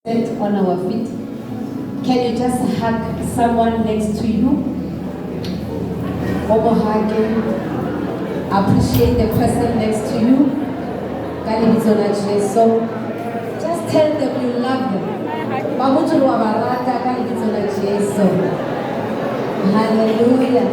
Stand on our feet. Can you just hug someone next to you? Over hugging. Appreciate the person next to you. So just tell them you love them. Hallelujah.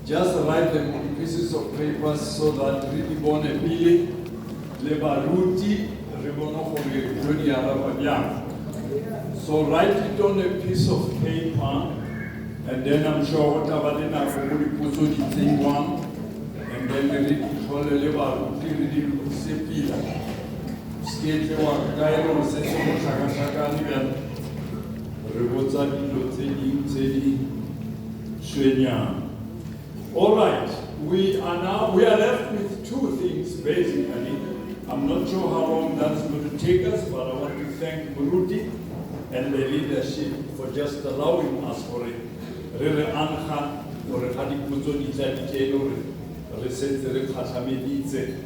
Just write them on pieces of paper so that Ridibone Pili, Lebaruti, Ribono Junior Rabanyam. So write it on a piece of paper, and then I'm sure whatever then I will put on the thing one, and then the Lebaruti, Ridibusepila. Skate one, Cairo, Session, Shaka, Rebota, Lotedi, Shenya. All right, we are left with two things basically. I'm not sure how long that's going to take us, but I want to thank Muruti and the leadership for just allowing us for it. Really anha for a hadikuzo italitelo resetere khatameditse.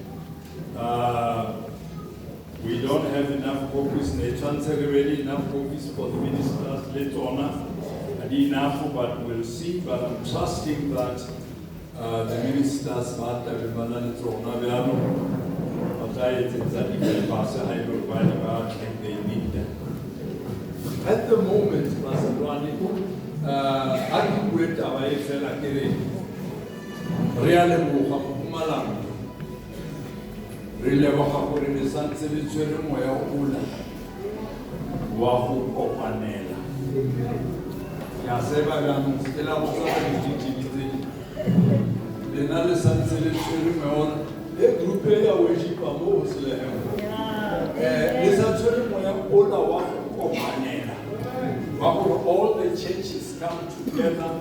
We don't have enough copies. The chancellor already enough copies for the ministers later on. Enough, but we'll see. But I'm trusting that the ministers ba tla be ba na le tsona bjalo ba tla etsetsa di-papers ha e le hore bane ba think they need them. At the moment, Masedwane, ha ke bue taba e fela ke re re a leboga Mpumalanga, re leboga gore le santse le tshwere moya ola wa go kopanela. Ya seba bjanong ke la botsa ka ditšhitšhidi tse lena le santse le tshwere moya le grupe ya worshipa mo go Bethlehem le sa tshwere moya ola wa go kopanela wa gore all the churches come together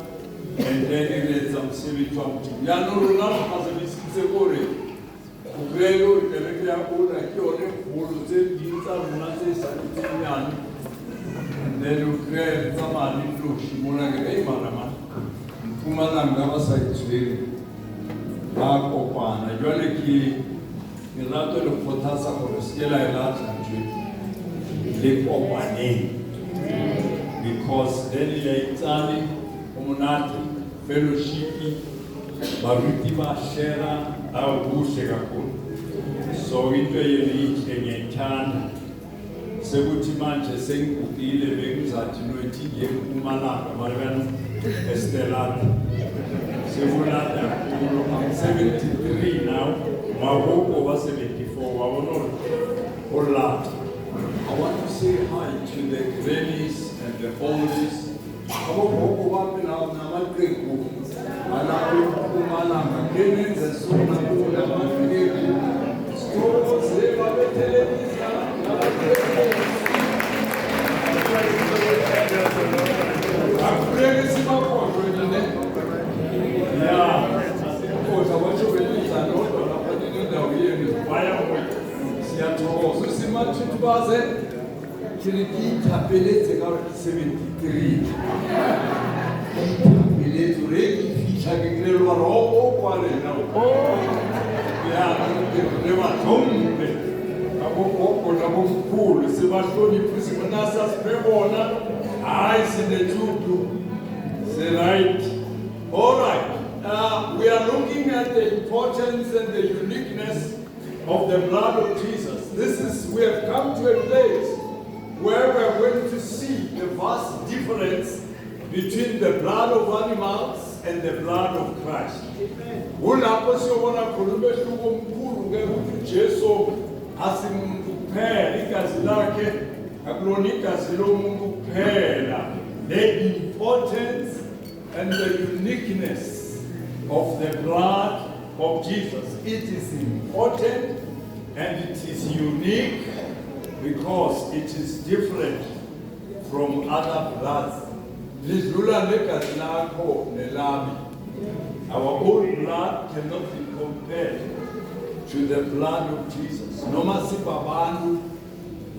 and then it is mosebetsi wa Modimo. Yaanong rona re gasedisitse gore kgobelo kereke ya ola ke yone kgolo tse ding tsa rona tse saletseng nyane. And then we create some little shimola ke marama Mpumalanga ba sa itshwere ba kopana jwale ke rato le kgothatsa gore se ke la e latha ntho le kopaneng, because then le itsane o monate fellowship baruti ba share a buhle kakhulu. So into yelihle ngethanda sekuthi manje sengigugile bengizathi noyithi ngeMpumalanga mara bana Estelada sekulada kakhulu. I'm 73 now, magogo ba 74 wabona olata. I want to say hi to the grannies and the oldies. Abogogo bapi namaqegu alapha eMpumalanga kenenze sona kula mafiki stoko zeba bethelelisa. All right. We are looking at the importance and the uniqueness of the blood of Jesus. We have come to a place where we are going to see the vast difference between the blood of animals and the blood of Christ. Ulapho siyobona khona umehluko omkhulu ngekuthi uJesu asimuntu kuphela, igazi lakhe akulona igazi lomuntu kuphela. The importance and the uniqueness of the blood of Jesus. It is important and it is unique because it is different from other bloods. Our own blood cannot be compared to the blood of Jesus. Noma sibabantu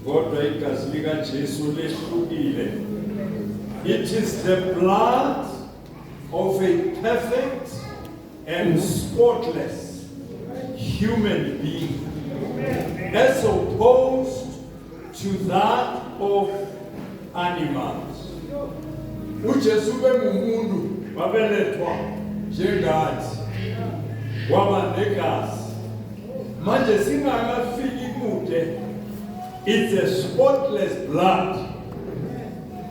kodwa igazi lika Jesu lehlukile. It is the blood of a perfect and spotless human being, as opposed to that of animals. uJesu bengumuntu wabelethwa njengathi waba negazi manje singakafiki kude. It's a spotless blood,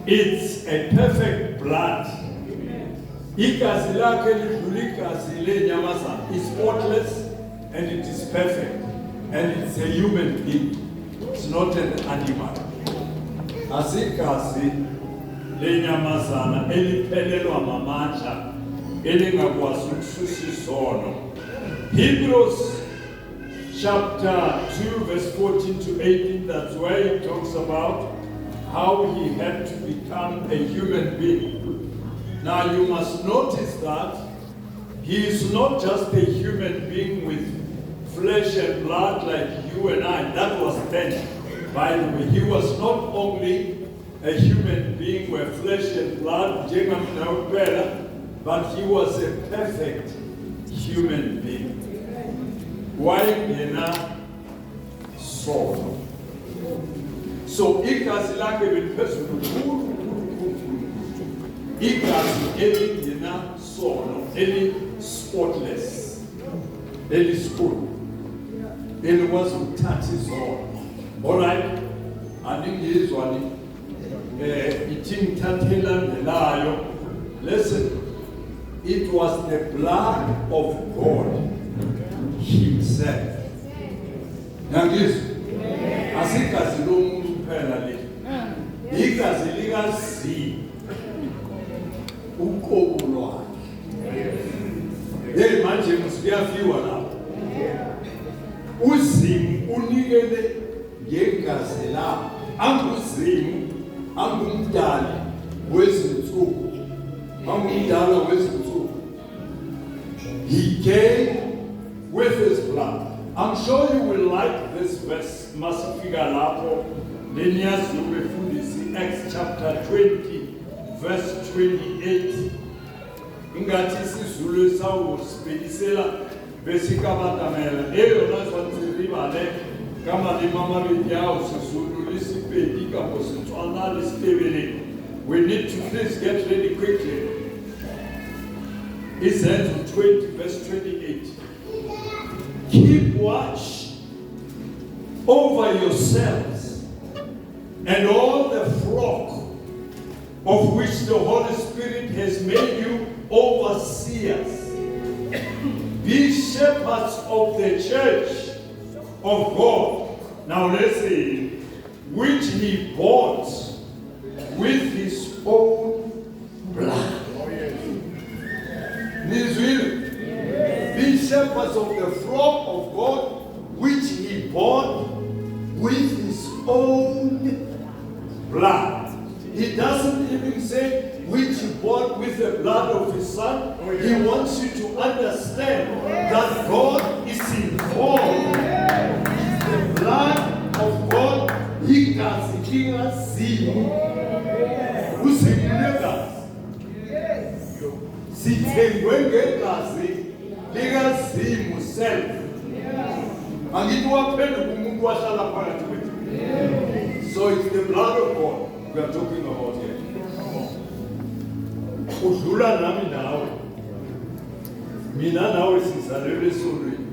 it's a perfect blood. Igazi lakhe lidlula igazi lenyamazana is spotless and it is perfect and it's a human being, it's not an animal. Asigazi lenyamazana eliphelelwa mamandla elingakwazi ukususa isono. Hebrews chapter 2 verse 14 to 18, that's where he talks about how he had to become a human being. Now you must notice that he is not just a human being with flesh and blood like you and I. That was then, by the way. He was not only a human being with flesh and blood, but he was a perfect human being. Why not so? So igazi lakhe beliphezulu igazi elingena sono spotless. Eliskulu. Elikwazi ukuthatha izono. Alright. Aningizwani. Ithi ngithathela ndelayo. Listen. It was the blood of God himself. Nangizwa. Asikazi lomuntu kuphela le. Igazi likazi uqobo lwakhe. Hey manje musiyafiwa lapho. Uzimu unikele ngegazi lakhe. Anguzimu, angumdali wezinsuku. Angumdala wezinsuku. He came with his blood. I'm sure you will like this verse. Masifika lapho leniyazi ubefundisi Acts chapter 20 verse 28. Ingathi isizulu esawo sibekisela besikabatamela eyona zwantsiribale kama limama bediao sisulu lisipedi kapo sitswana lisitebele. We need to please get ready quickly. It's 20 verse 28. Keep watch over yourselves and all the flock of which the Holy Spirit has made you overseers. Be shepherds of the church of God. Now listen, which he bought with his own blood. Be shepherds of the flock of God, which he bought with his own blood. He doesn't even say which he bought with the blood of his son. He wants you to understand that God is involved. The blood of God, he does king us see. Sithengwe ngegazi likazimu self. Angithi waphela kumuntu wahlala phakathi kwethu. So it's the blood of God we are talking about here. Udlula nami nawe. Mina nawe sizalelwe esonweni.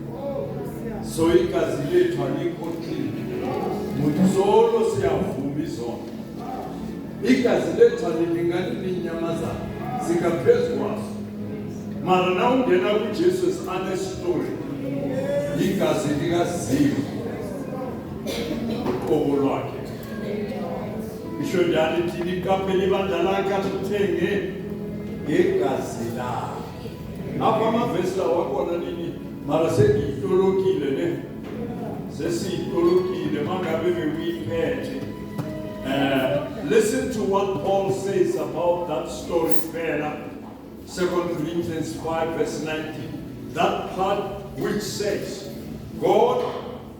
So igazi lethu alikho clean. Muthi solo siyavuma izono. Igazi lethu alilingani ninyamazana. Sikaphezu kwaso. Mara na ungena kuJesu is another story. Igazi likazimu uqobo lwakhe. Isho njalo ithi ikaphe libandla lakhe athenge ngegazi lakhe. Apha amavesi lawa wakhona nini? Mara sengiyitolokile ne. Sesiyitolokile mangabe bewuyiphethe. Listen to what Paul says about that story, Phela. 2 Corinthians 5 verse 19. That part which says, God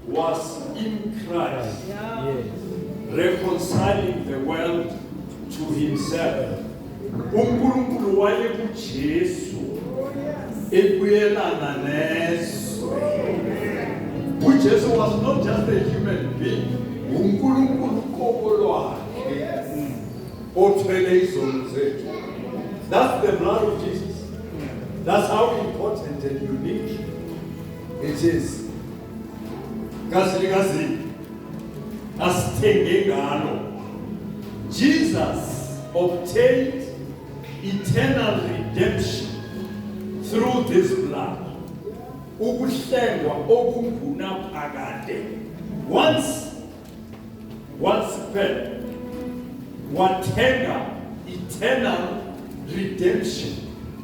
was in Christ, reconciling the world to himself. uNkulunkulu wayekuJesu ebuyelana nezwe. uJesu was not just a human being. uNkulunkulu uqobo lwakhe othwele izono zethu. That's the blood of Jesus. That's how important and unique it is. Gazi asithenge ngalo. Jesus obtained eternal redemption through this blood. Ukuhlengwa okungunaphakade. Once spent, wathenga eternal redemption.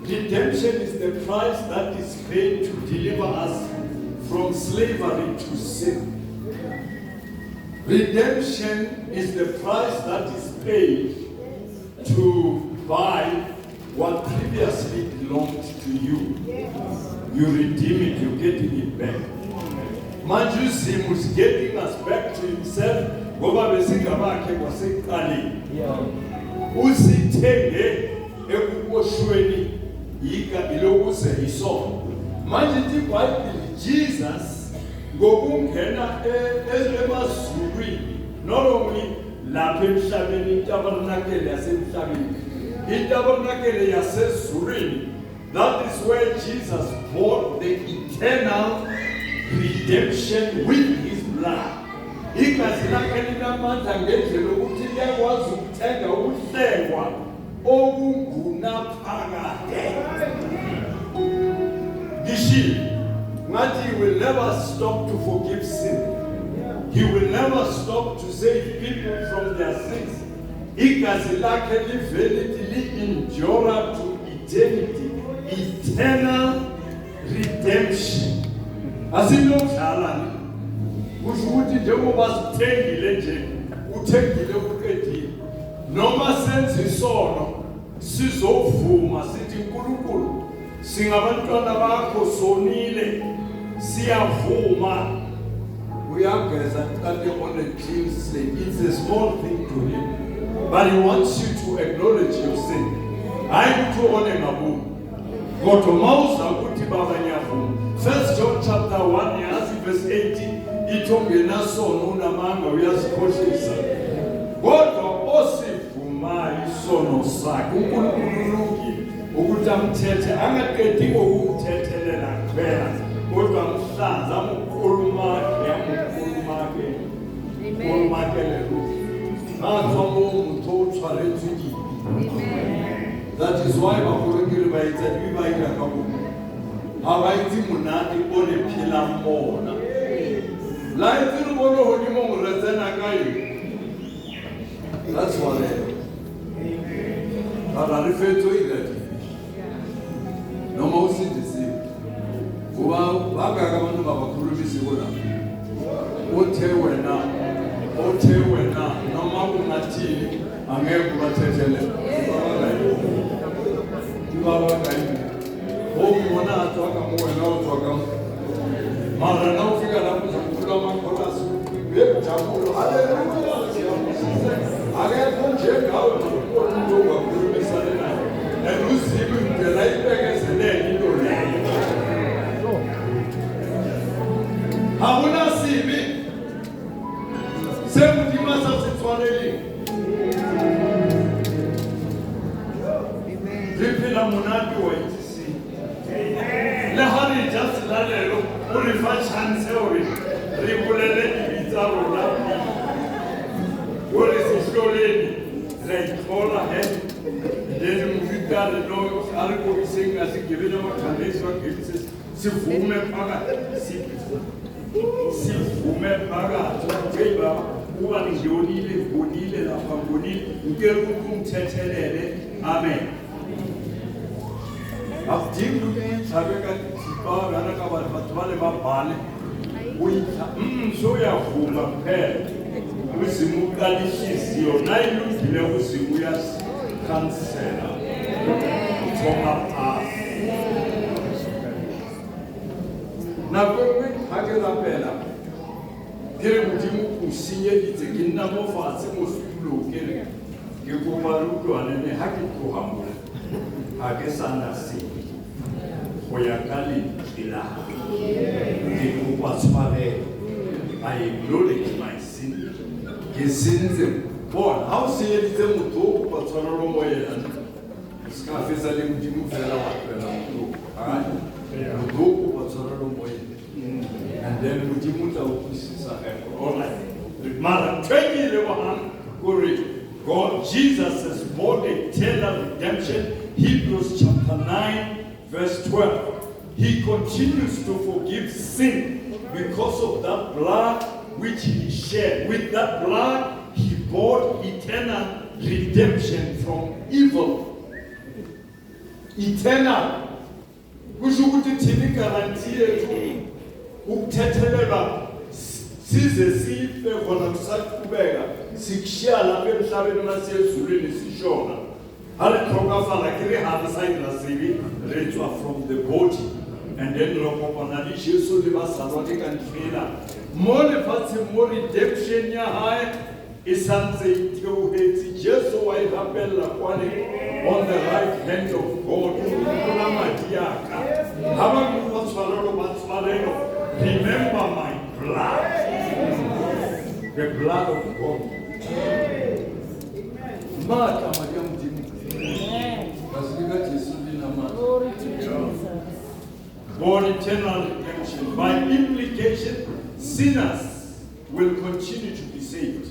Redemption is the price that is paid to deliver us from slavery to sin. Redemption is the price that is paid to buy what previously belonged to you. You redeem it, you're getting it back. Majusim was getting us back to himself. Ngoba besingabakhe kwasekuqaleni. Usithenge ekuboshweni ilokuze isono. Manje iBhayibheli Jesus ngokungena emazulwini, not only lapha emhlabeni, itabernacle yasemhlabeni, itabernacle yasezulwini That is where Jesus bought the eternal redemption with his blood. Igazi lakhe linamandla ngendlela ukuthi liyakwazi ukuthenga ukuhlengwa okungunaphakade. Ngisho ngathi he will never stop to forgive sin. He will never stop to save people from their sins. Igazi lakhe liveliti li-endure to eternity. Eternal redemption. Asilokudlala kusho ukuthi njengoba sithengile nje uthengile uqedile noma senze isono sizovuma sithi uNkulunkulu singabantwana bakho sonile siyavuma uyageza kanti on a clean slate. It's a small thing to him, but he wants you to acknowledge your sin. Hayi ukuthi one ngabu kodwa mawuza ukuthi baba ngiyavuma. 1 John chapter 1 yazi verse 18 ithongena sono unamanga uyasikhohlisa kodwa osivumayo isono sakhe uNkulunkulu ulungile ukuthi amthethe angaqedi ngokumthethelela kuphela kodwa amhlanza amkhulumakhe that is why bakhulekile bayitsa bibayila kakhulu abayithi munati one phela mona la itse re bone hodimo go retsena kae. That's what it is. But I refer to it that no more citizen kuba bakaga abantu babakhulumisa bona othe wena noma kungathini angeke ubathethele baba kayi omona athoka wena uthoka mara na ufika lapho uzokhuluma amakhorasi bekujabulo haleluya akekho njengawe umuntu ongakhulumisana naye eluzibi indlela ibekezelele into leyo hakuna sibi semudima sasitshwanelile riphila monate wa itse le ha re just lalelo o re fa chance hore re bolele ditsa rona o re se hloleni re thola he le mufika re no ari ko isenga se gibela makhaleso wa gibse sivume phakathi sivume phakathi ngeba uba ngiyonile bonile lapha bonile ngeke ukumthethelele. Amen. After sabeka tipa gana ka batho ba le ba bale o itla so ya vuma phela usimu ka lishisiyo na ilungile usimu ya kansela thoma pass na kwe hakela phela kere modimo o senyeditse ke nna mo fatshe mo stulo kere ke go marutwana ne ha ke tloga mo ha ke sana se go ya ka lentila ke go tshware. I acknowledge my sin ke sinze bona ha o senyeditse motho o go tshwarelo mo yena ska fetsa le modimo fela wa fela motho ha motho o go tshwarelo mo yena and then modimo tla o kusisa all right mara twengile wa gore God, Jesus has bought eternal redemption. Hebrews chapter 9, verse 12. He continues to forgive sin because of that blood which he shed. With that blood, he bought eternal redemption from evil. Eternal. Kushukuthi thini guarantee yethu ukuthethelelwa size sife khona kusaqhubeka sikushiya lapha emhlabeni masiyezulwini sishona alikhokafala kiri habisayira sibi retswa from the body and then lokopana li Jesu le basalwa ke kantlela mo lefatshe mo redemption ya hae isantse itheohetsi Jesu wa irapella kwane on the right hand of God kuna madiaka haba mo tshwarelo ba tshwarelo. Remember my blood, the blood of God. Mata Mariam Jim. Basilica Jesu dina mata. for eternal redemption. By implication, sinners will continue to be saved.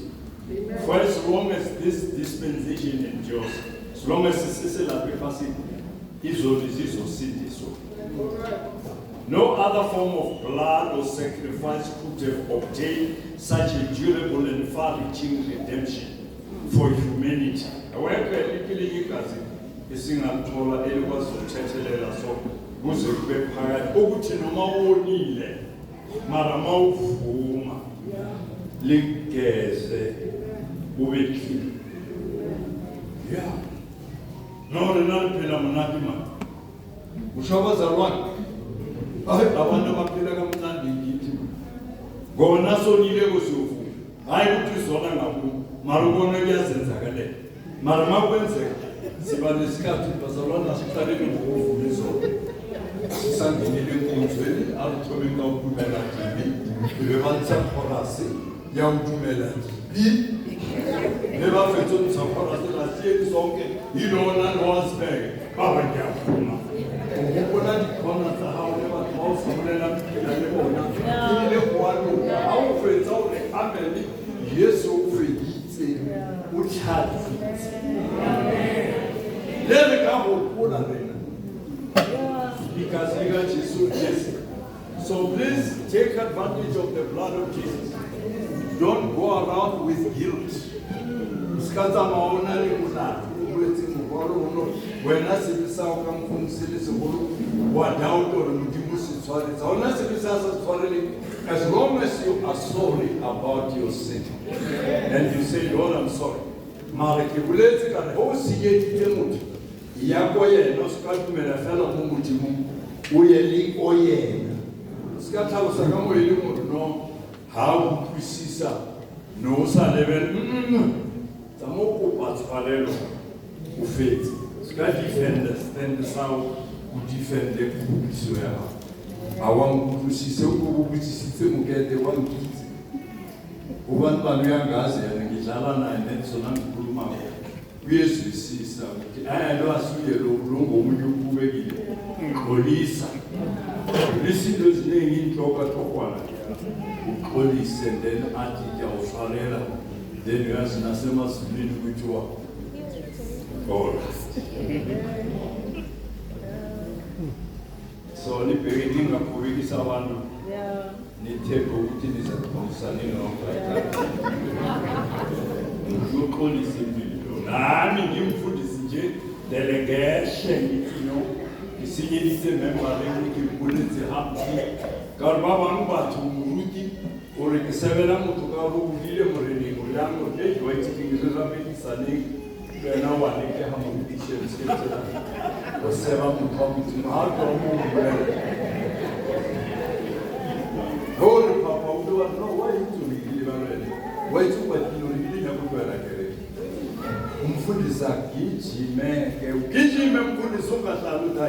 For as long as this dispensation endures, as long as this is a passing, no other form of blood or sacrifice could have obtained such a durable and far-reaching redemption for humanity. However, esingathola elikwazi ukuthethelela so kuze kube phakathi ukuthi noma wonile mara mawuvuma ligeze ube clean. Yeah. No phela mnandi manje. Ushabazalwane. Abantu abaphila kamnandi ngithi. Ngona sonile kusuvuma. Hayi ukuthi zona ngaku mara ubona kuyazenzakalela. Mara makwenzeka siba nesikhathi bazalwana siqaleni ngokuvuma izolo. Sisangenile enkonzweni alithole ngawuphumela kimi. Bebanisa khorasi yawuphumela kimi. Nebafethu umsakhorasi lasiye zonke yilona nowasibeke. Baba ngiyavuma. Ukubona dikhona tsa hao le batho ba o samulela phela le bona. Ile kwalo ha o fetsa o re amen. Yesu o feditse o tshaditse. Lele ka go kula rena. Because we got Jesus. So please take advantage of the blood of Jesus. Don't go around with guilt. Skata maona le kula. When I see the sound come from Silis, what doubt or Mudimus, as long as you are sorry about your sin and you say, Lord, I'm sorry. Mariki Buleti can also get Timut. Yakoye, no Scotman, a fellow Mumutimu, Uyeli Oye. Scata was a no how we see no Saleven. Tamoko Patfalelo. Who faith? God defend us, then the sound who defend the Israel. I want to see some who see them get the one kid. Who want Banuan Gaza and Gizalana and then Sonan Kuruma. We see some. I know as we are long, you beg Police. Listen to his name in Toka Police and then Atija or Farela. Then you ask Nasemas to be with you. So ni beginning of kuwiki sawandu ni teko utiliza kumsani no nuko ni simbilo nami ngimfundisi nje delegation you isinyelise member ngikubuletse hapi karba bathu muruti ore kesebela mutu ka rubile moreni ngolango le joiti ngizwe medisane na wale ke hamu dishe sketela oseba mukomiti mahalo mubele holo papa udo no why to be libere why to what you really na kukwela kere umfundisa gijime mfundisa ungahlala uthi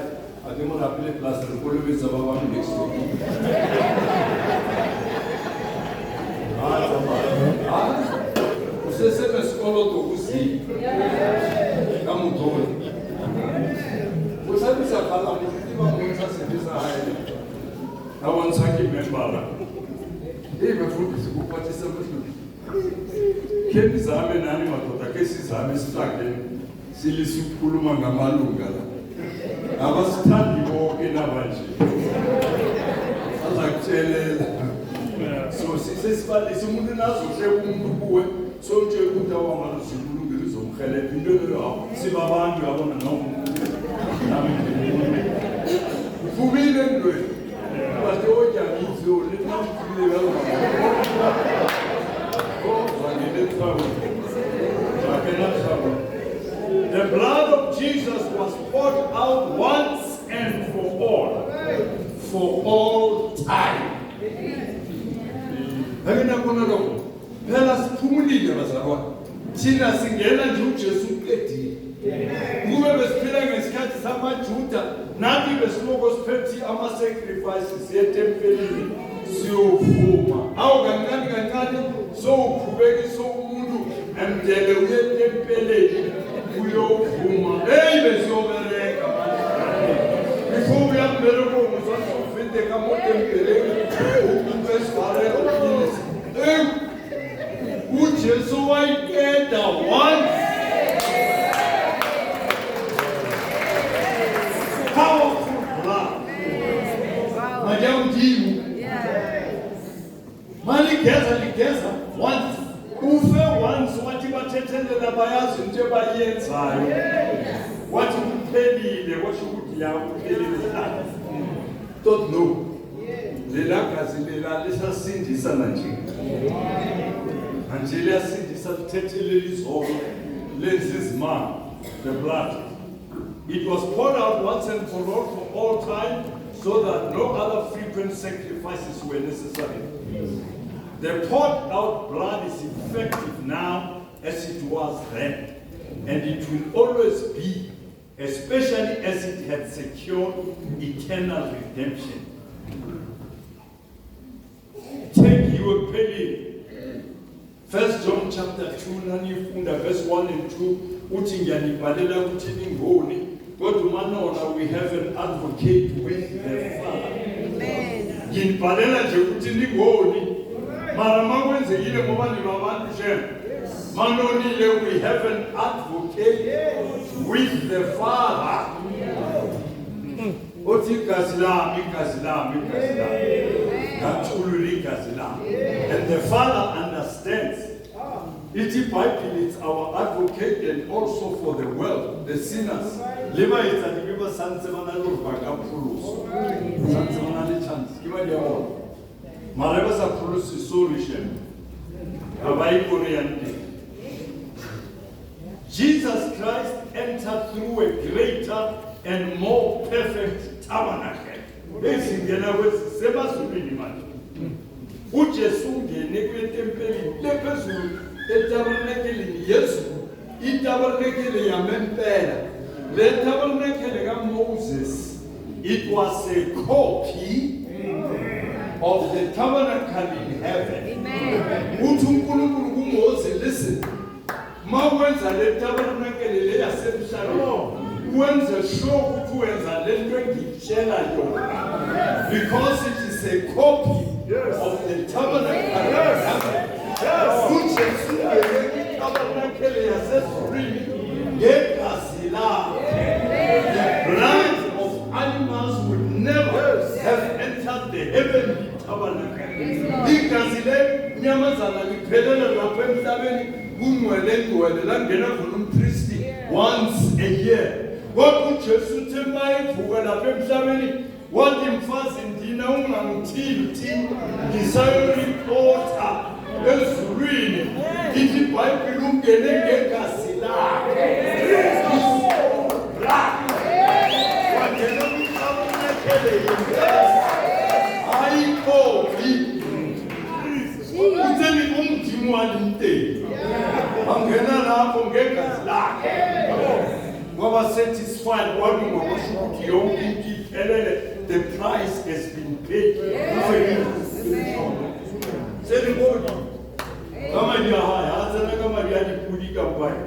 akemo la play plus rikolobeza baba next week useseme sikolo tokuzi kamutoli usabisa khala muthi bamuntsa sebisa hayi awansaki membala befundisi kuphathisa mhlulu kendi zame nani madoda ke sizame sihlake silisukhuluma ngamalunga la abasithandi bonke nabanje azakutshelela so sisesifalisa umuntu nazohleka umuntu kuwe so nje ukuthi awamala sikulungile izomhelebha into leyo sibabantu yabona nomuntu nami ufubile ndwe bathi ojangizo letamfile yalo the blood of Jesus was poured out once and for all time. Phela siphumulile bazalwane. Thina singena nje uJesu uqedile. Kube besiphila ngesikhathi samaJuda, nathi besiloko siphethe ama sacrifices etempelini siyovuma. Awu kancane so uqhubekisa umuntu emdele uye etempelini uyovuma. Hey besiyobereka. Before we have better le ka mo tempeleng o tshware uJesu wayikeda once. Powerful blood. Madam Dimu. Maligeza once. Ufe once wathi bathethelela bayazi into bayenzayo. Wathi kuphelile washo ukuthi ya kuphelile. Don't know. Lela gazi lela lisasindisa nje. Angela sindisa lithethelele izolo lenzi izimanga, the blood. It was poured out once and for all time, so that no other frequent sacrifices were necessary. The poured out blood is effective now as it was then, and it will always be, especially as it had secured eternal redemption. Take your penny. 1 John chapter 2, nanifunda verse 1 and 2, uthi ngiyanibhalela ukuthi ningoni, kodwa manona we have an advocate with the Father. Amen. Nginibhalela nje ukuthi ningoni, mara makwenzekile ngoba nibabantu nje. Manonile we have an advocate with the Father. Uthi igazi lami. And the Father understands. Iti Bible is our advocate and also for the world, the sinners. Leva is a giver Sansemana Bagapulos. Sansemana chance. Give me your Maravas Apulus is solution. Abai Korean. Jesus Christ entered through a greater and more perfect tabernacle. Besingena wesiseba subini manje. uJesu ngene kwetempeli lephezulu etabernacle Yesu itabernacle yamempela le tabernacle kaMoses. It was a copy of the tabernacle in heaven. Amen. Uthi uNkulunkulu kuMoses, listen, mawenza le tabernacle le yasemhlabeni wenza sure ukuthi wenza le nto engitshela yona, because it is a copy of the tabernacle in heaven. uJesu ngene tabernacle yaseSurini ngegazi lakhe. The blood of animals would never have entered the heavenly tabernacle. Igazi le nyamazana liphelela lapha emhlabeni kungcwele langena khona umpristi once a year. Kodwa uJesu uthe mayevuka lapha emhlabeni wathi mfazi ndina ungangithini ngisayoripota ezulwini. Ithi iBhayibheli ungene ngegazi lakhe. Wangena kumtabernacle ayikhofi. Utheni umdimu walimteni angena lapho ngegazi lakhe ngoba satisfied kwami ngokusho ukuthi yonke into iphelele. The price has been paid. Selibona kama liyahaya athana kama liyadipulika mbaye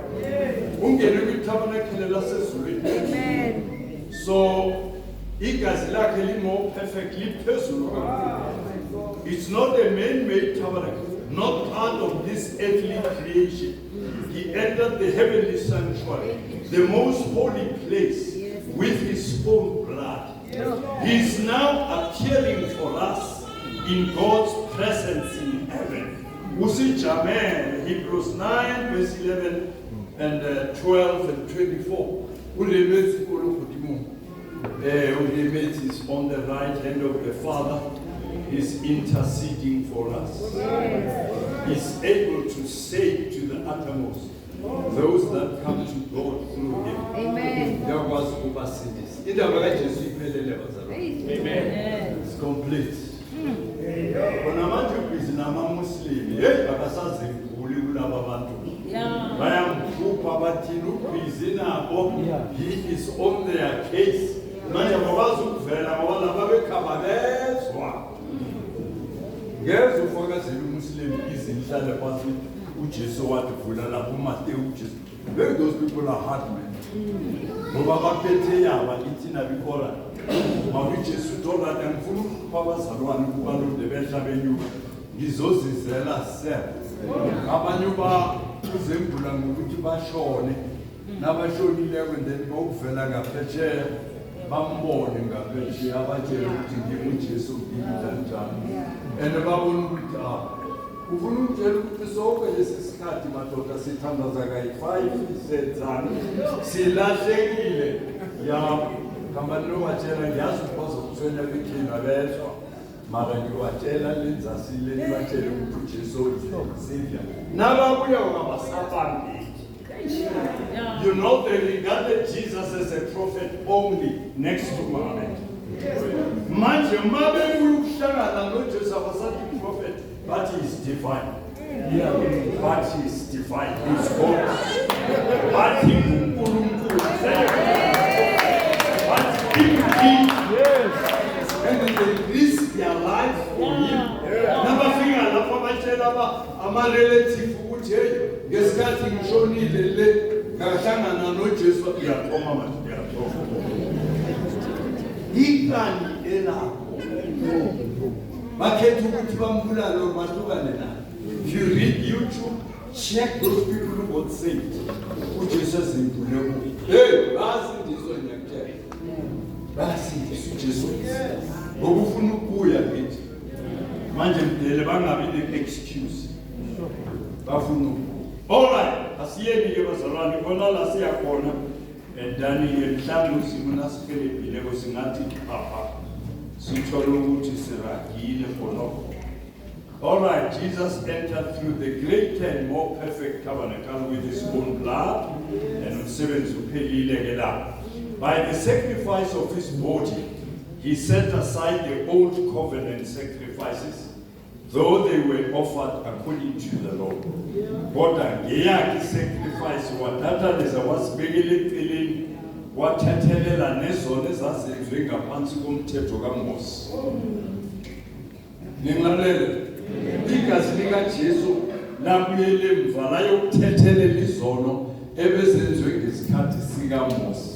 ungene kwitabernacle lasezulwini. Amen. So igazi lakhe limo perfectly phezulu kakhulu. It's not a man-made tabernacle, not part of this earthly creation. He entered the heavenly sanctuary, the most holy place, with his own blood. He is now appearing for us in God's presence in heaven. Usijame, Hebrews 9, verse 11 and 12 and 24. Ulemezi is on the right hand of the Father. Is interceding for us. He's able to save to the uttermost those that come to God through him. Amen. There was overseas. Amen. It's complete. When a man is a Muslim, he is on their case. Ngeze ufakazela uMuslim izinhlala phansi uJesu wathi vula lapho uMateyu uJesu Those people are hard men. Ngoba baphethe yaba ithina bikora. Mawujesu tola ngifuna ukuba abazalwane kubantu bebehlabeni ngizozizela self. Abanye uzembula ngokuthi bashone nabashonile then bokuvela ngaphetsheya bambone ngaphetsheya abatshela ukuthi ngimujesu ngiyinjani and babona ukuthi ufuna ukutshela ukuthi sonke lesi sikhathi madoda sithandaza kayi-5 senzani silahlekile yabo kambani lobatshela ngiyazi ukuthi bazokuthwena bekhina bezwa mara ngiwatshela lenzasile nibatshele ukuthi ujesu Savior nababuya ngabasafani. You know they regarded Jesus as a prophet only next to Muhammad. Manje mabe ukuhlangana noJesu abasathi prophet but he is divine. But he is divine. He is God. But he uNkulunkulu. But he yes. And they risk their life for him. Nabafika lapha batshela ama-relative ukuthi hey ngesikhathi ngishonile le ngahlangana noJesu uyaphoma manje uyaphoma. Ikani elakho bakhetha ukuthi bambulale bahlukane naye. If you read YouTube, check those people who got saved. uJesu azimbule kubi. Hey, basindiswa ngiyakutshela. Basindiswa uJesu. Ngokufuna ukubuya ngithi manje mdele bangabi ne-excuse. Bafuna all right, asiyeni ke bazalwane khona la siyakhona endani-ke mhlawumbe usimo nasikelebhileko singathi papa sithole ukuthi siragile khonokho. All right, Jesus entered through the greater and more perfect tabernacle with his own blood and umsebenzi uphelile ke lapho. By the sacrifice of his body, he set aside the old covenant sacrifices, though they were offered according to the law. Kodwa ngeyakhe sacrifice wathatha leza wasibekela eceleni wathathelela nezona ezazenziwe ngaphansi komthetho kaMose. Ningalalele igazi likaJesu labuyele emva layokuthethelela izono ebezenziwe ngesikhathi sikaMose.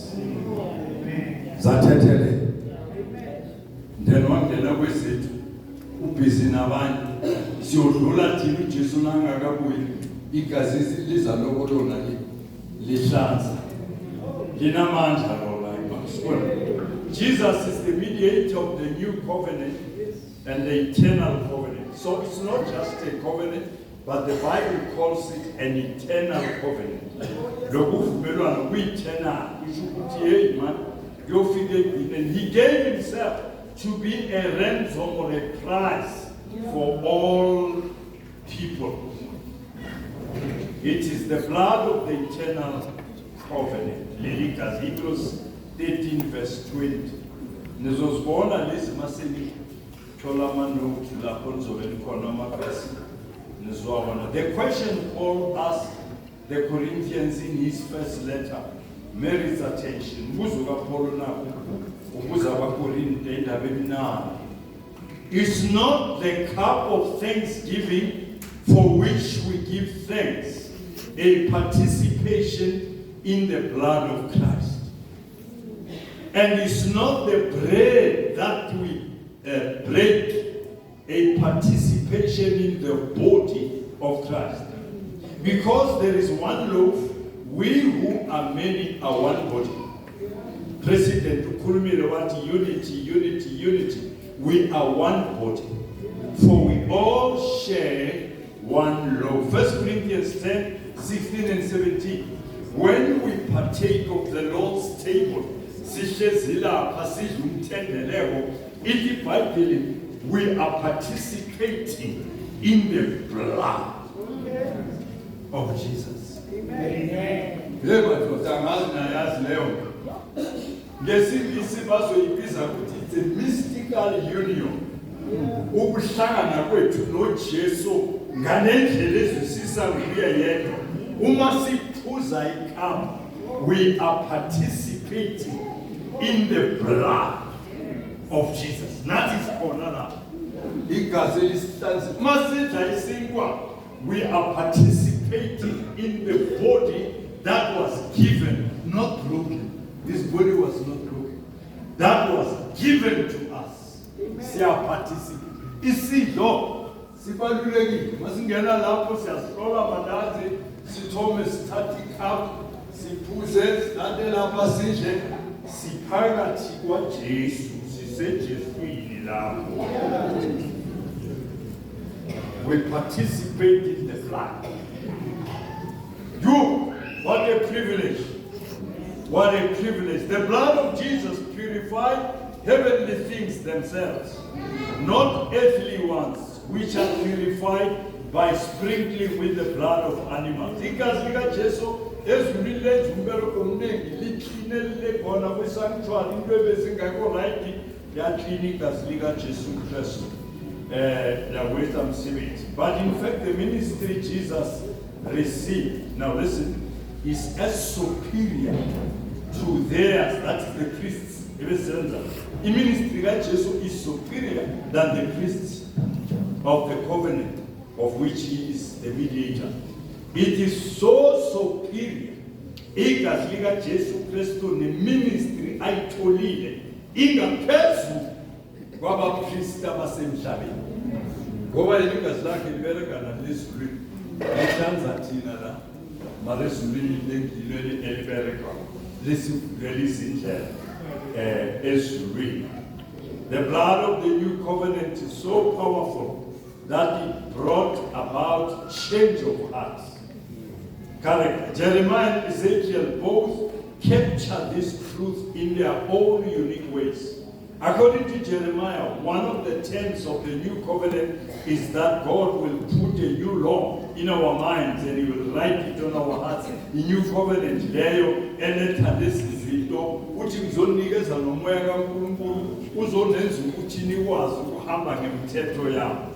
Zathethelela. Then wangena kwezethu ubhizi nabanye siyodlula thina uJesu nangakabuyi igazi liza lokolona lihlanza linamandla lona imasibona. Jesus is the mediator of the new covenant and the eternal covenant. So it's not just a covenant, but the Bible calls it an eternal covenant. Lokuvumelwana kuyi-eternal kusho ukuthi hey man yofika ebhini, and he gave himself to be a ransom or a price for all people. It is the blood of the eternal covenant. Lelikas Hebrews 13 verse 20. Nizozibona lezi maseni thola amanothi lapho nizobeni khona amavesi nizowabona. The question Paul asked the Corinthians in his first letter merits attention. Umbuzo kaPaul napho ubuza abaKorinte endabeni 9. It's not the cup of thanksgiving for which we give thanks, a participation in the blood of Christ. And it's not the bread that we break, a participation in the body of Christ. Because there is one loaf, we who are many are one body. President ukhulumile wathi unity. We are one body, for we all share one loaf. 1 Corinthians 10, 16 and 17. When we partake of the Lord's table, we are participating in the blood of Jesus. Amen. It's a mystical union. Ukuhlangana kwethu noJesu ngalendlela ezwisisa nguye yedwa. Uma siphuza icup, we are participating in the blood of Jesus. That is khona igazi lisihlanzile. Masidla isinkwa, we are participating in the body that was given, not broken. This body was not broken. That was given to us. Siya participate. Isidlo sibalulekile. Masingena lapho siyasihlola mandazi, sithome sithathe icup, siphuze, sithathe lapha sidle, siphakathi kwaJesu, siseJeswini lapho. We participate in the blood. You, what a privilege. What a privilege. The blood of Jesus purified heavenly things themselves, not earthly ones, which are purified by sprinkling with the blood of animals. Igazi likaJesu ezulile umbereko omningi liklinele khona kwisanctuary into ebezingekho right yaklina igazi likaJesu Kristu. But in fact, the ministry Jesus received, now listen, is as superior to theirs, that's the priests. The ministry of Jesus is superior than the priests of the covenant of which he is the mediator. It is so superior. Igazi likaJesu Kristu ne ministry ayitholile ingaphezulu kwabapristi abasemhlabeni. Ngoba igazi lakhe libereka nalezulwini. Ehlanza thina la malezulwini lengilweni elibereka. The blood of the new covenant is so powerful that it brought about change of hearts. Correct. Jeremiah and Ezekiel both capture this truth in their own unique ways. According to Jeremiah, one of the terms of the new covenant is that God will put a new law in our minds and he will write it on our hearts. The new covenant, leyo eletha lezi zinto uthi ngizonikeza nomoya kaNkulunkulu uzonenza ukuthi nikwazi ukuhamba ngemithetho yakhe.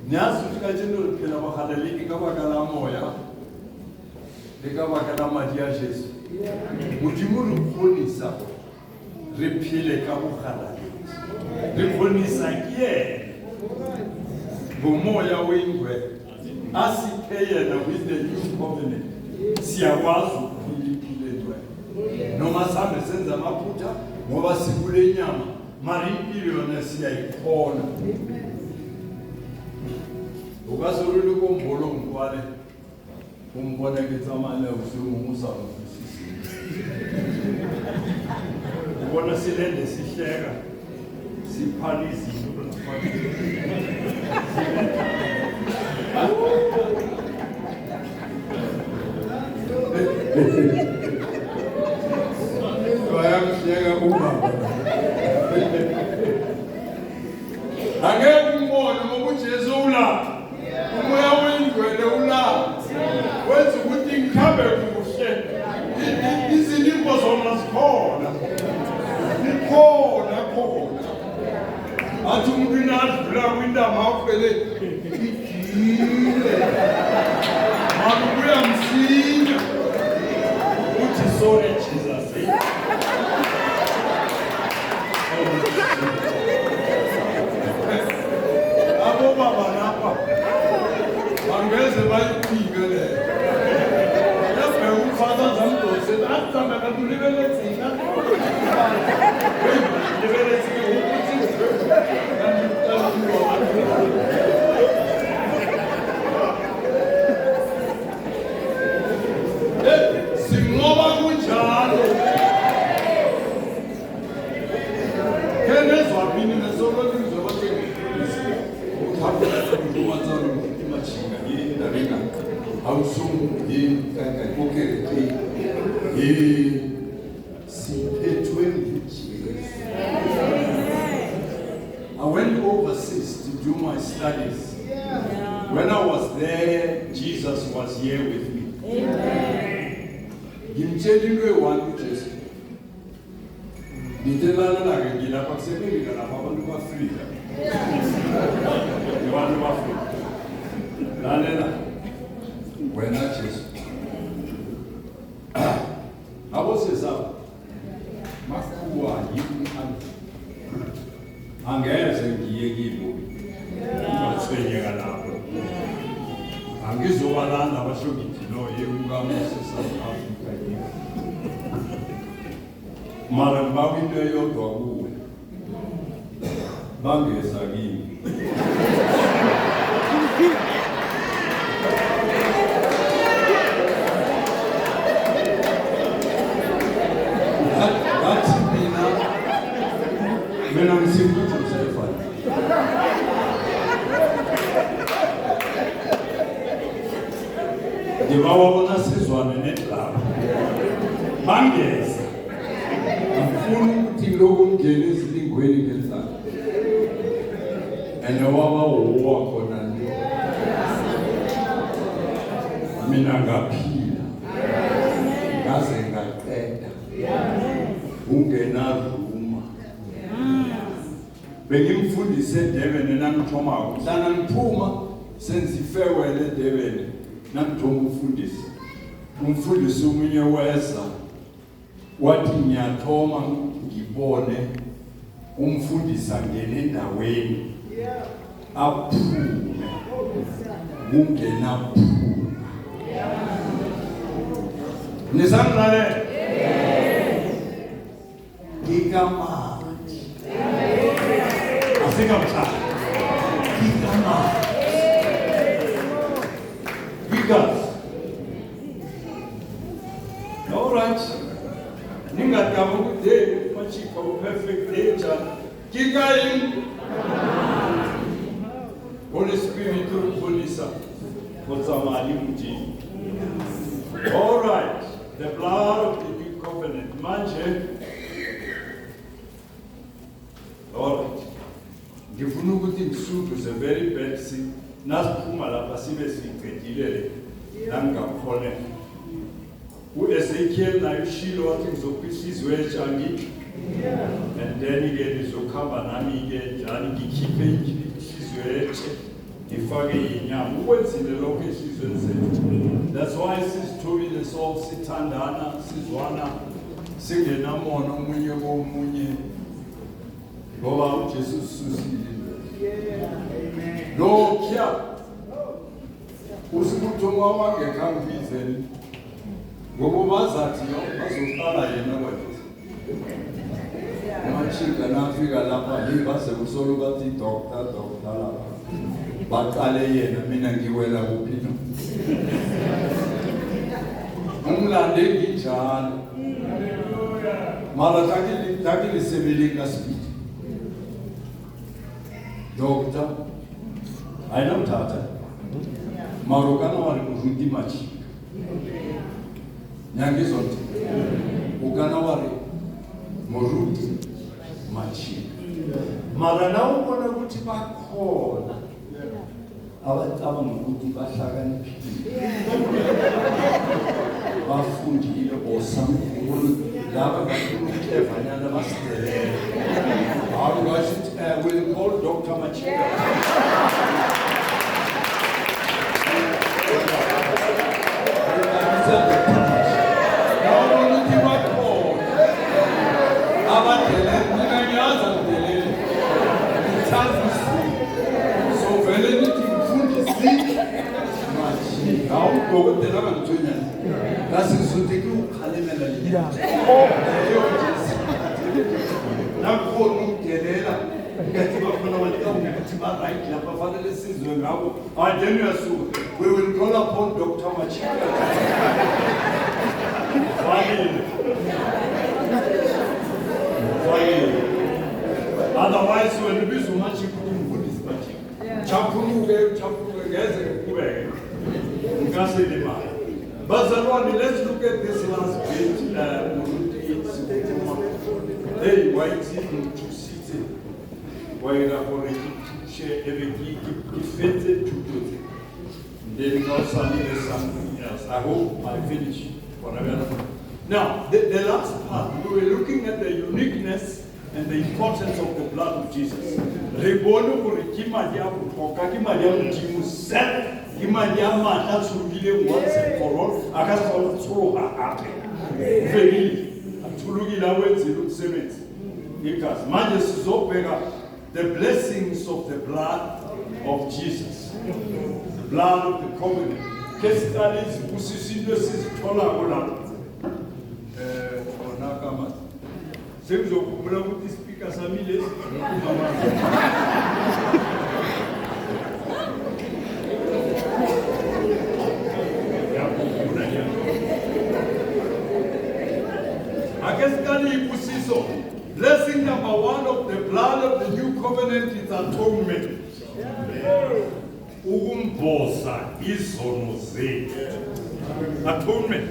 Niyazi ukuthi kanje phela bahaleleki kabakala moya lekabakala madi ya Jesu. Modimo re kgonisa re phele ka bohalale. Re kgonisa ke yena ngomoya wengwe asiphe yena with the new covenant. Siyakwazi ukuphila ndwe. Noma sambe senza amaphutha ngoba sikule nyama, mari impilo yona siyayikhona. Ukazolule kombolo ngwale. Umbona ketsamana usungumusa ufisisi. Ubona silende sihleka. Siphana izinto bayamhleka ubaba. Angeke umbone ngoba uJesu ulapha. Umoya wengcwele ulapha. Wenza ukuthi ngikhambe kuhle. Izinto zona zikhona. Khona. Athi umuntu inadlula kwindama awufele ijile. Makubuya msinya. Uthi sorry Jesus. Abo baba lapha. Bangeze bayiphike le. Yasbe umfana zamdose athamba katulibeletsina. Libeletsina ukuthi singoba kunjalo. Kenezwa mina nesoloko ngizobathengisa. Uthatha uwanzana imachinga yindabena. Awusumu yikaka kokereke. Siphetwe nguJesu. I went overseas to do my studies. When I was there, Jesus was here with me. Ngimtshela into eyi-one kuJesu. Ngitelana-ke ngilapha kusemelika lapha abantu bafrika. Abantu bafrika. Lalela. Wena Jesu. Abosezabo. Makuwa yini angeze ngiye kibo. Ngizwenyeka lapho. Angizowalanda abashokile. No, yekungamuse South Africa here. Mara mawinto yodwa kuwe. Bangeza kimi. That's mina ngisifuthi msefana. Ngibawabona sizwane nedrama. Bangeza. Ngifuna ukuthi lokhu ngene ezilingweni ngezandla. And waba khona nje. Mina ngaphila. Ngaze ngaqeda. Ungenaruma. Bengimfundise eDurban enangithomako. Mhlana ngiphuma senzifewele eDurban. Nangithoma umfundisi. Umfundisi umunye weza. Wathi ngiyathoma ngibone umfundisi angene endaweni. Aphume. Kungenaphuma. Nisangilalela? Gigamati. Afika mhlaba. Gigamati. Gigas. All right. Ningatama ukuthi machika perfect nature. Gigaim. Holy Spirit upolisa. Kotsamali mjini. All right. The blood of the new covenant. Manje. All right. Ngifuna ukuthi ngisudu is a very bad sin. Nasiphuma lapha sibe siqedile nangakhona. U-Ezekiel naye ushilo wathi ngizokhwisa izwe etshangi. And then again ngizokhamba nami-ke njani ngikhiphe inhliziyo etshe ngifake inyama. Ukwenzile lokho enhliziyweni zethu. That's why sisithobile so sithandana sizwana singenamona omunye komunye. Ngoba uJesu ususile. Lokya usibuthonga wangekangibizeni ngoba bazathi bazoqala yena kwathi amachika nafika lapha base kusolo bathi doctor lapha baqale yena mina ngiwela kuphi no umlande nginjalo mara takili sebelika speed doctor ayinamthatha marokana wari kuruti machi nyangizonke ukana wari moruti machi mara nawo ubona ukuthi bakhona abacabanga ukuthi bahlakaniphile bafundile osamkhulu laba bafuna ukuhlevanyana basidelela. How was it? We'll call Dr. Machika. We will call upon Dr. Machika. Otherwise, when we so much but let's look at this last bit. Hey, why is it to sit? Why are you share everything defended to do? Then also need something else. I hope I finish whatever. Now, the last part, we were looking at the uniqueness and the importance of the blood of Jesus. Rebono kurikima ya kutoka kima ya mjimu set kima ya mata survile once and for all akasola tsoro ate. Very tulugi lawe zilu semet. Because manje sizobheka the blessings of the blood of Jesus. The blood of the covenant. Kesiqala izibusiso into esizitholako lapho. Khona kama. Sengizokhumbula ukuthi ispeaker sami lesi. Blessing number one of the blood of the new covenant is atonement. Ukumbosa izono zethu. Atonement.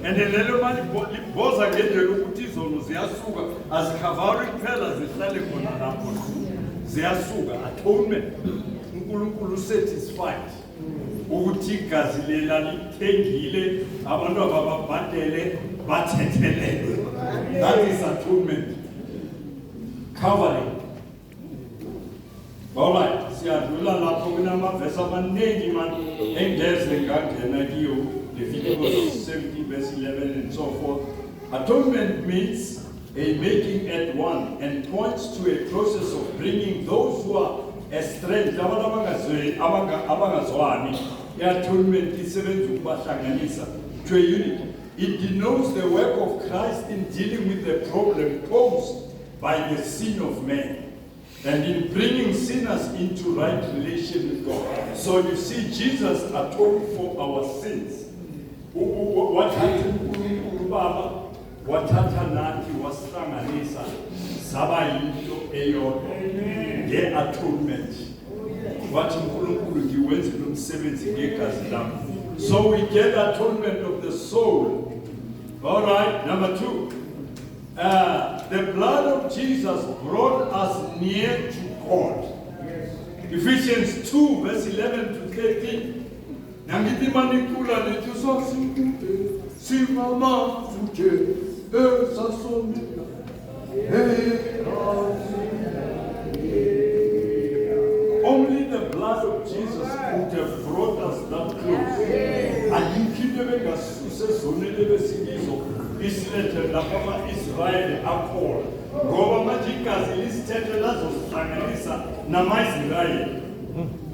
And the lelo mali liboza ngendlela ukuthi izono ziyasuka azikhavari kuphela zihlale khona lapho. Ziyasuka atonement. uNkulunkulu satisfied. Ukuthi igazi lela lithengile abantu abababhadele bathethelelwe. That is atonement. Covering. All right. Siyadlula lapho kunamavesi amaningi manje engeze ngangena kiyo Leviticus 17 verse 11 and so forth. Atonement means a making at one and points to a process of bringing those who are estranged, abangazwani. Atonement isebenza ukubahlanganisa to a unity. It denotes the work of Christ in dealing with the problem posed by the sin of man and in bringing sinners into right relation with God. So you see, Jesus atoned for our sins. Wathatha nathi wasihlanganisa saba yinto eyodwa nge-atonement. Wathi uNkulunkulu ngiwenze lo msebenzi ngegazi lami. So we get atonement of the soul. All right, number two. The blood of Jesus brought us near to God. Ephesians 2 verse 11 to 13. Nangithi manikula lethu sasikude simamafuthe esasomila. Only the blood of Jesus could have brought us that close. Ayikho bengasuse zonele besikizo isilethe lapha ama-Israyeli akhona. Ngoba manje igazi lisithethe lazosihlanganisa nama-Israyeli.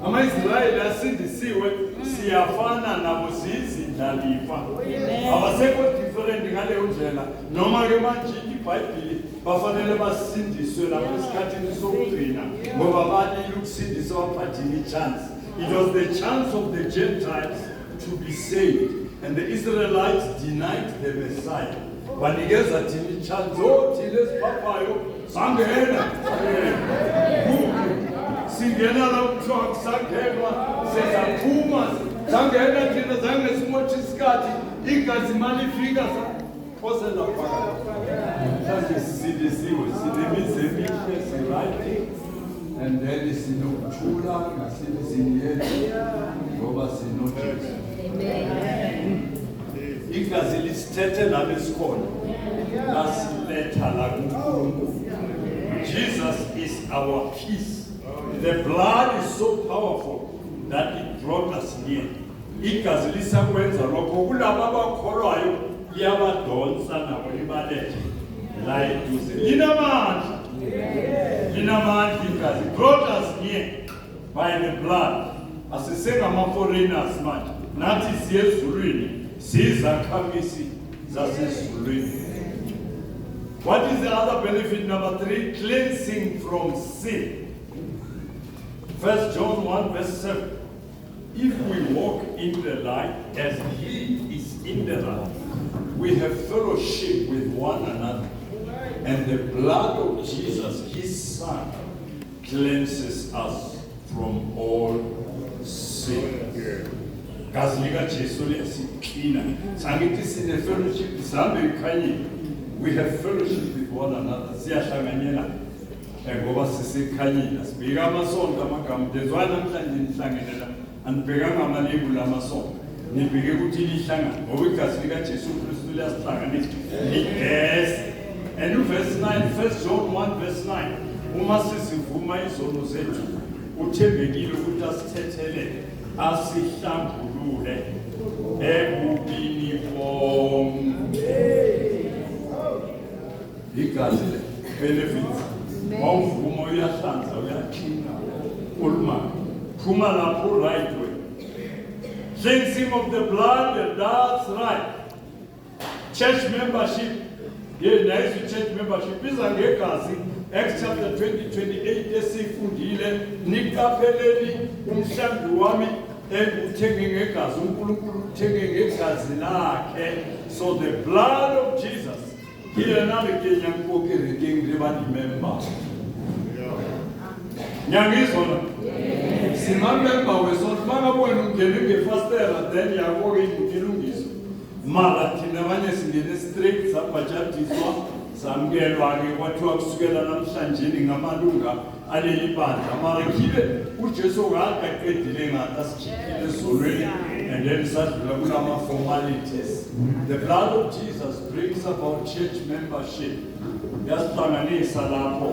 Ama-Israyeli asindisiwe siyafana nabo siyizindlalifa. Abasekho different ngaleyo ndlela. Noma-ke manje iBhayibhili bafanele basindiswe lapho esikhathini sokugcina ngoba balile ukusindiswa baphathile ichance. It was the chance of the Gentiles to be saved, and the Israelites denied the Messiah. Banikeza thina ichance othile esiphaphayo sangena. Singena la kuthiwa kusangenwa sesaphuma sangena thina zange simotshe isikhathi igazi mali ifika phosela phakathi. Manje sidisiwe sinemizi emihle siright and then sinokuthula ngasemizini yethu ngoba sinoJesu. Amen. Igazi lisithethe lapho esikhona lasiletha la kuNkulunkulu. Jesus is our peace. The blood is so powerful that it brought us near. Igazi lisakwenza lokho kulabo abakholwayo liyabadonsa nabo libalethe la eduze. Linamandla igazi brought us near by the blood. Asisengama-foreigners manje nathi siye ezulwini sizakhamisi zasezulwini. What is the other benefit? Number 3, cleansing from sin. 1 John 1 verse 7. If we walk in the light as he is in the light, we have fellowship with one another. And the blood of Jesus, his son, cleanses us from all sin. Gazi lika Jesu liyasiklina. Sangithi sine fellowship sihambe ekhanyeni. We have fellowship with one another. Siyahlanganyela. Ngoba sisekhanyeni sibheka amasonto amagama ndezwana namhlanje nihlanganela anibhekanga amalebuli amasonto nibheke ukuthi lihlangana ngoba igazi lika Jesu Kristu liyasihlanganisa ligesi. And verse 9, 1 John 1 verse 9, uma sisivuma izono zethu uthembekile ukuthi asithethelele asihlambulule ebubini bonke. Igazi benefits. Mawuvuma uyahlanza uyaklina ulma phuma lapho right way Cleansing of the blood, that's right. Church membership. Yeah, nice church membership. Is angegazi. Acts chapter 20:28 esifundile niqapheleni umhlambi wami uthenge ngegazi uNkulunkulu uthenge ngegazi lakhe. So the blood of Jesus. Here now the Kenyan poker king remember. Nyangizona. Simamemba wesonto bangabona ungene ngefastela then yakoke imukilungiso. Mara thina abanye singene straight sabhajatiswa samkelwa ke kwathiwa kusukela namhlanje ngamalunga aleli bandla mara khibe uJesu akaqedile ngathi sikhiphile ezolweni and then sadlula kulama formalities. The blood of Jesus brings about church membership. Yasihlanganisa lapho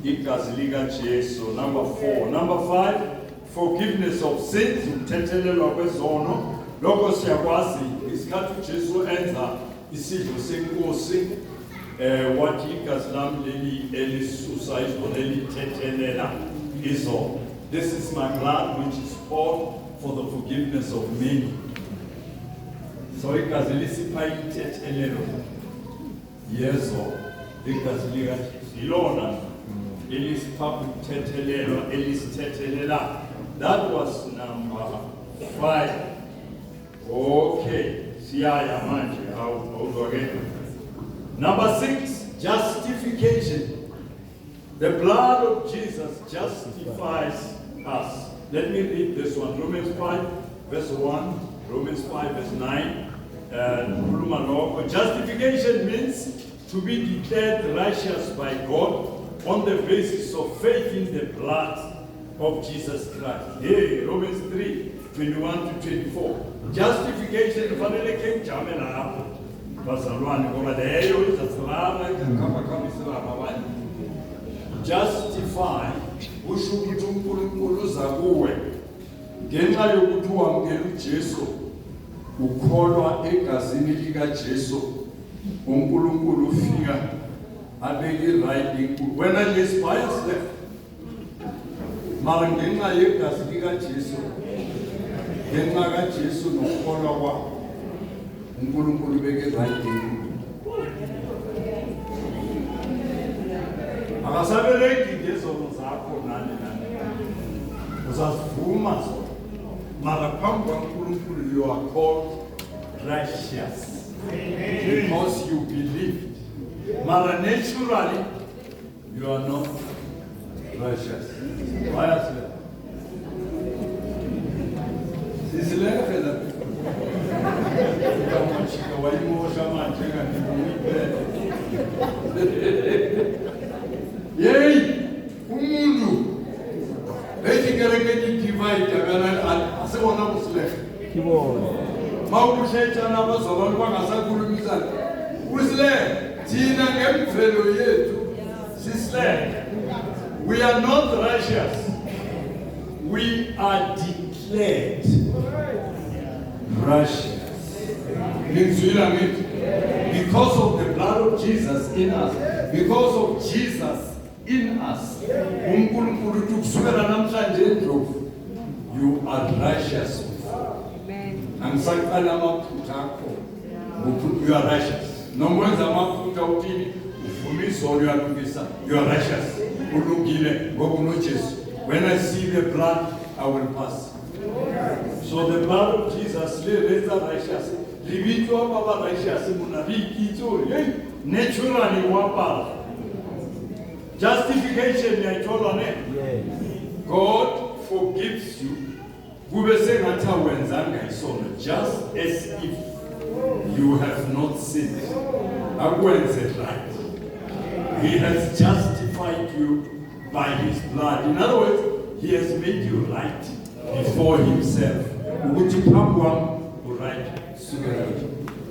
igazi lika Jesu. Number 4. Number 5, forgiveness of sins, ukuthethelelwa kwezono. Lokho siyakwazi isikhathi uJesu enza isidlo senkosi wathi igazi lami leli elisusa izono elithethelela izono. This is my blood which is poured for the forgiveness of many. So igazi lisipha ithethelelo yezo igazi lika Jesu ilona elisipha ukuthethelelwa elisithethelela. That was number 5. Okay, siyaya manje awuzwake. Number 6, justification. The blood of Jesus justifies us. Let me read this one. Romans 5 verse 1, Romans 5 verse 9. Justification means to be declared righteous by God on the basis of faith in the blood of Jesus Christ. Hey, Romans 3:21-24. Justification fanele ke jame lapho. Bazalwane ngoba leyo izasilana ikakhamakamisela abanye. Justify usho ukuthi uNkulunkulu uza kuwe ngenxa yokuthi wamkela uJesu ukholwa egazini lika Jesu. uNkulunkulu ufika abeke right when I just bias left. Mara ngenxa yegazi lika Jesu ngenxa kaJesu nokukholwa kwakho uNkulunkulu beke right. Akasabeleki ngezono zakho nani uzasivuma zona mara phambi kaNkulunkulu you are called righteous because you believed. Mara naturally you are not righteous. Why is that? Sisilefela kamachika wayimosha manje ngandibuyile. Yey umuntu beyikeleke divide abana asebona kusilefe kibona mawukushetha nabazabantu bangasakhulumisana kusilefe thina ngemvelo yethu sisilefe. We are not righteous. We are declared righteous. Because of the blood of Jesus in us. Because of Jesus in us. You are righteous. You are righteous. No more than you are righteous. When I see the blood, I will pass. So the blood of Jesus is righteous. Naturally, justification, God forgives you. Just as if you have not sinned. Right. He has justified you by his blood. In other words, he has made you right before himself.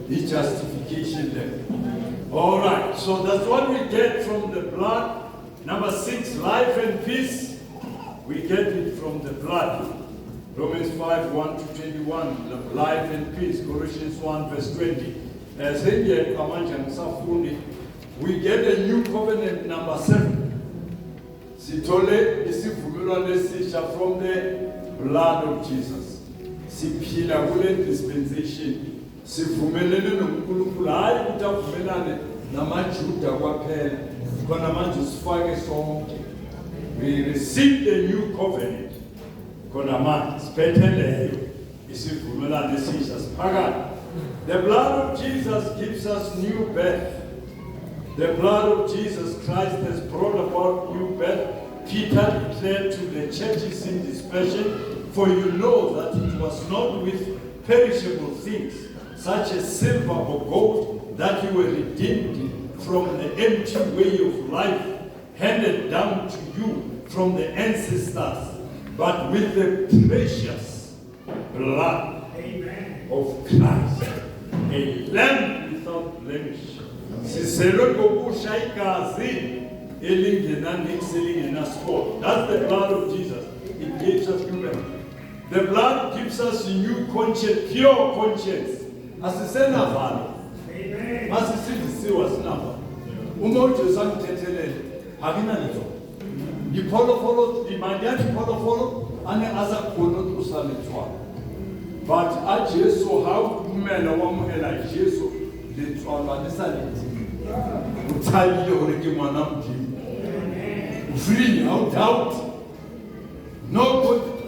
His justification there. All right, so that's what we get from the blood. Number 6, life and peace. We get it from the blood. Romans 5:1-21, life and peace. Colossians 1 verse 20. As we get a new covenant, number 7. Sitole isivumelwano esisha from the blood of Jesus. siphila kule dispensation sivumelene noNkulunkulu hayi ukuthi avumelane namaJuda kwaphela khona manje sifake sonke we receive the new covenant khona manje siphethelele isivumelane esisha siphakathi. The blood of Jesus gives us new birth. The blood of Jesus Christ has brought about new birth. Peter declared to the churches in dispersion, for you know that it was not with perishable things, such as silver or gold, that you were redeemed from the empty way of life handed down to you from the ancestors, but with the precious blood of Christ, a lamb without blemish. Siselwe ngokusha igazi elingenanix elingenaspot. That's the blood of Jesus. It gives us new birth. The blood gives us a new conscience, pure conscience. Asisenavalo. Masisindisiwe sinava. Uma uJesu angithethelele akinalitho. Dipholofolo, dimandi ya dipholofolo ane azakhona ukusalethwa. But aJesu ha kumela wamhela Jesu letswalwa lesalethi. Uthabile hore ke mwana modimo. Free, no doubt. No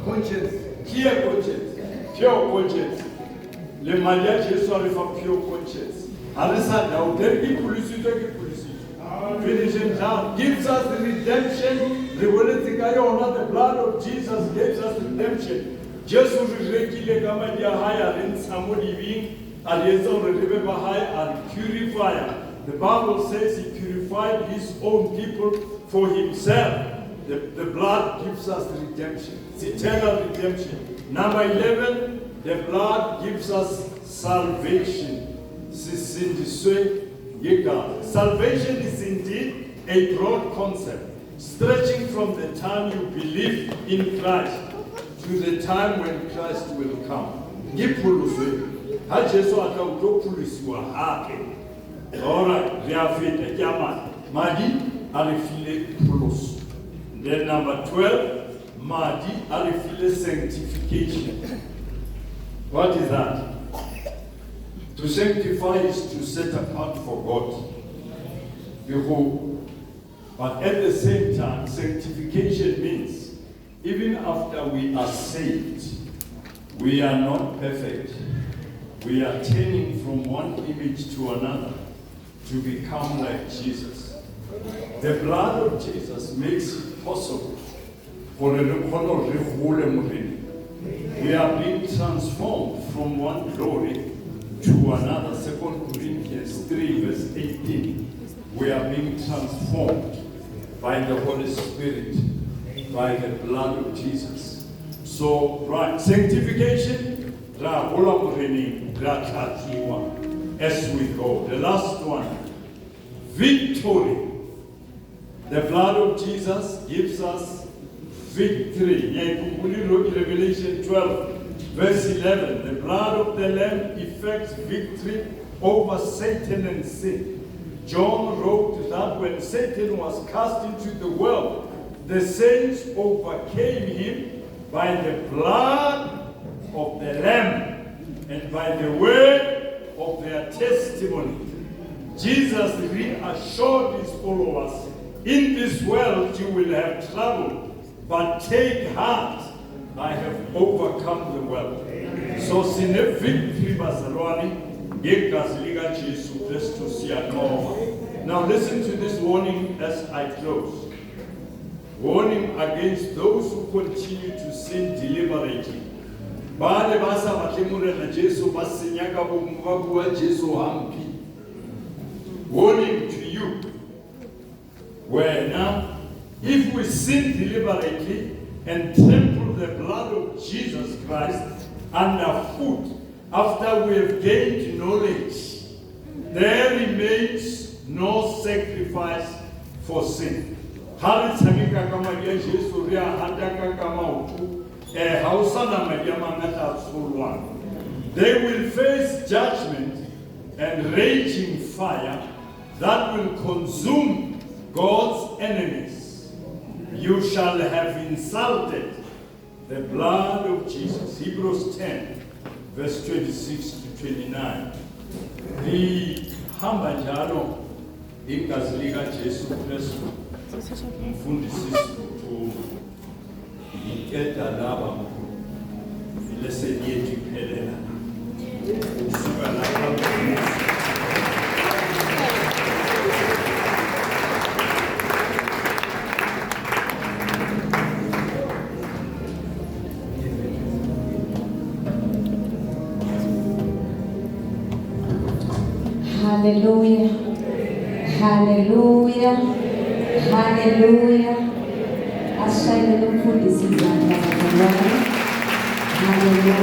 conscience, clear conscience, pure conscience. Le mali ya Jesu a re fa pure conscience. Ha re sa doubt, ke pulisitswe ke pulisitswe. Finishing down gives us the redemption. Re boletse ka yona, the blood of Jesus gives us redemption. Jesu re rekile ka madi a hae a re ntsha mo dibing, a re etsa hore re be ba hae, a re purifier. The Bible says he purified his own people for himself. The blood gives us redemption. It's eternal redemption. Number 11, the blood gives us salvation. Salvation is indeed a broad concept, stretching from the time you believe in Christ to the time when Christ will come. Alright, Madi arifile pulos. Then number 12, Madi arifile sanctification. What is that? To sanctify is to set apart for God. But at the same time, sanctification means even after we are saved, we are not perfect. We are turning from one image to another to become like Jesus. The blood of Jesus makes it possible for a we are being transformed from one glory to another. 2 Corinthians 3 verse 18. We are being transformed by the Holy Spirit, by the blood of Jesus. So, right, sanctification, as we go. The last one, victory. The blood of Jesus gives us victory. Revelation 12, verse 11. The blood of the Lamb effects victory over Satan and sin. John wrote that when Satan was cast into the world, the saints overcame him by the blood of the Lamb and by the word of their testimony. Jesus reassured his followers, in this world you will have trouble, but take heart, I have overcome the world. So sine victory bazalwane ngegazi lika Jesu Christus siyanqoba. Now listen to this warning as I close. Warning against those who continue to sin deliberately. Bale basa batemurela Jesu basinyaka bomu ba Jesu hampi. Warning to you. Where now, if we sin deliberately and trample the blood of Jesus Christ underfoot after we have gained knowledge, there remains no sacrifice for sin. They will face judgment and raging fire that will consume God's enemies. You shall have insulted The blood of Jesus. Hebrews 10, verse 26 to 29. Lihamba njalo igazi likaJesu Kristu umfundisi sibuthu ikeda laba ileseni yethu iphelela kusuka lapha. Hallelujah. Hallelujah. Hallelujah. Ashayele umfundisi izandla. Hallelujah.